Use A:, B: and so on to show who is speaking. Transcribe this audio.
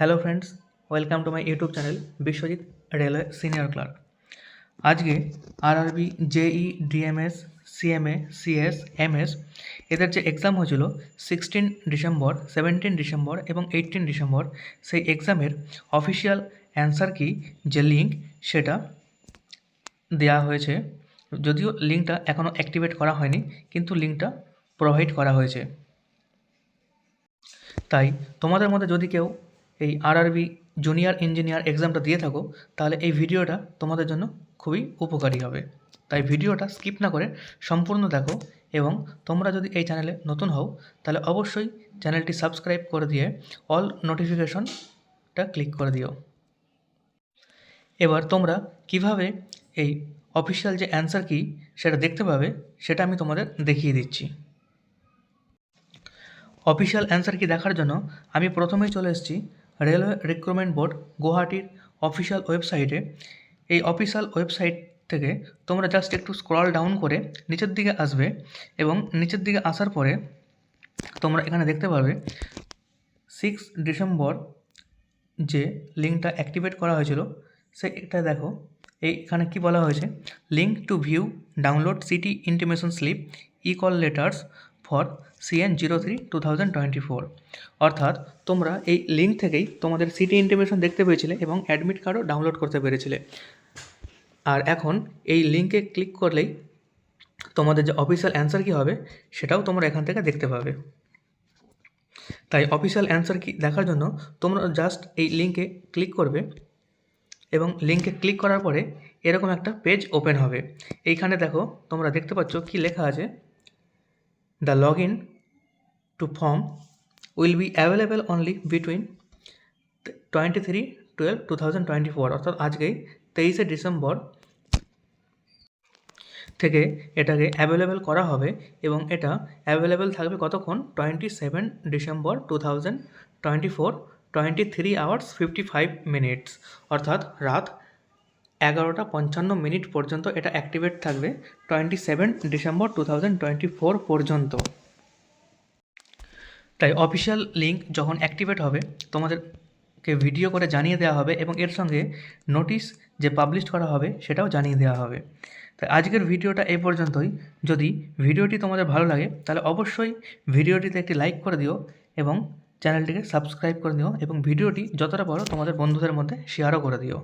A: Hello friends, welcome to my YouTube channel Biswajit railway senior clerk. আজকে RRB, JE, DMS, CMA, CS, MS এদের যে exam হয়েছিল 16 December, 17 December এবং 18 December, সেই এক্সামের অফিসিয়াল অ্যান্সার কি যে লিঙ্ক সেটা দেওয়া হয়েছে। যদিও লিঙ্কটা এখনও অ্যাক্টিভেট করা হয়নি, কিন্তু লিঙ্কটা প্রোভাইড করা হয়েছে। তাই তোমাদের মধ্যে যদি কেউ এই আরআরবি জুনিয়র ইঞ্জিনিয়ার এক্সামটা দিয়ে থাকো, তাহলে এই ভিডিওটা তোমাদের জন্য খুবই উপকারী হবে। তাই ভিডিওটা স্কিপ না করে সম্পূর্ণ দেখো, এবং তোমরা যদি এই চ্যানেলে নতুন হও তাহলে অবশ্যই চ্যানেলটি সাবস্ক্রাইব করে দিয়ে অল নোটিফিকেশনটা ক্লিক করে দিও। এবার তোমরা কিভাবে এই অফিসিয়াল যে অ্যান্সার কি সেটা দেখতে পাবে সেটা আমি তোমাদের দেখিয়ে দিচ্ছি। অফিসিয়াল অ্যান্সার কি দেখার জন্য আমি প্রথমেই চলে এসেছি রেলওয়ে রিক্রুটমেন্ট বোর্ড গুয়াহাটির অফিসিয়াল ওয়েবসাইটে। এই অফিসিয়াল ওয়েবসাইট থেকে তোমরা জাস্ট একটু স্ক্রল ডাউন করে নিচের দিকে আসবে, এবং নিচের দিকে আসার পরে তোমরা এখানে দেখতে পাবে 6 ডিসেম্বর যে লিঙ্কটা অ্যাক্টিভেট করা হয়েছিল সেটা দেখো। এইখানে কি বলা হয়েছে, link to view download city intimation slip call letters for CN03-2024। অর্থাৎ তোমরা এই লিঙ্ক থেকেই তোমাদের সিটি ইন্টিমেশন দেখতে পেয়েছিলে এবং অ্যাডমিট কার্ডও ডাউনলোড করতে পেরেছিলে। আর এখন এই লিঙ্কে ক্লিক করলেই তোমাদের যে অফিসিয়াল অ্যান্সার কী হবে সেটাও তোমরা এখান থেকে দেখতে পাবে। তাই অফিসিয়াল অ্যান্সার কি দেখার জন্য তোমরা জাস্ট এই লিঙ্কে ক্লিক করবে, এবং লিঙ্কে ক্লিক করার পরে এরকম একটা পেজ ওপেন হবে। এইখানে দেখো তোমরা দেখতে পাচ্ছ কি লেখা আছে, the log in to form will be available only between 23/12/2024, অর্থাৎ আজকেই 23শে ডিসেম্বর থেকে এটাকে অ্যাভেলেবেল করা হবে, এবং এটা অ্যাভেলেবেল থাকবে কতক্ষণ, 27 ডিসেম্বর 2024, 23 hours 55 minutes, অর্থাৎ রাত 11:55 পর্যন্ত এটা অ্যাক্টিভেট থাকবে, 27 ডিসেম্বর 2024 পর্যন্ত। তাই অফিসিয়াল লিঙ্ক যখন অ্যাক্টিভেট হবে তোমাদেরকে ভিডিও করে জানিয়ে দেওয়া হবে, এবং এর সঙ্গে নোটিশ যে পাবলিশ করা হবে সেটাও জানিয়ে দেওয়া হবে। তাই আজকের ভিডিওটা এই পর্যন্তই। যদি ভিডিওটি তোমাদের ভালো লাগে তাহলে অবশ্যই ভিডিওটিতে একটি লাইক করে দিও, এবং চ্যানেলটিকে সাবস্ক্রাইব করে দিও, এবং ভিডিওটি যতটা পারো তোমাদের বন্ধুদের মধ্যে শেয়ারও করে দিও।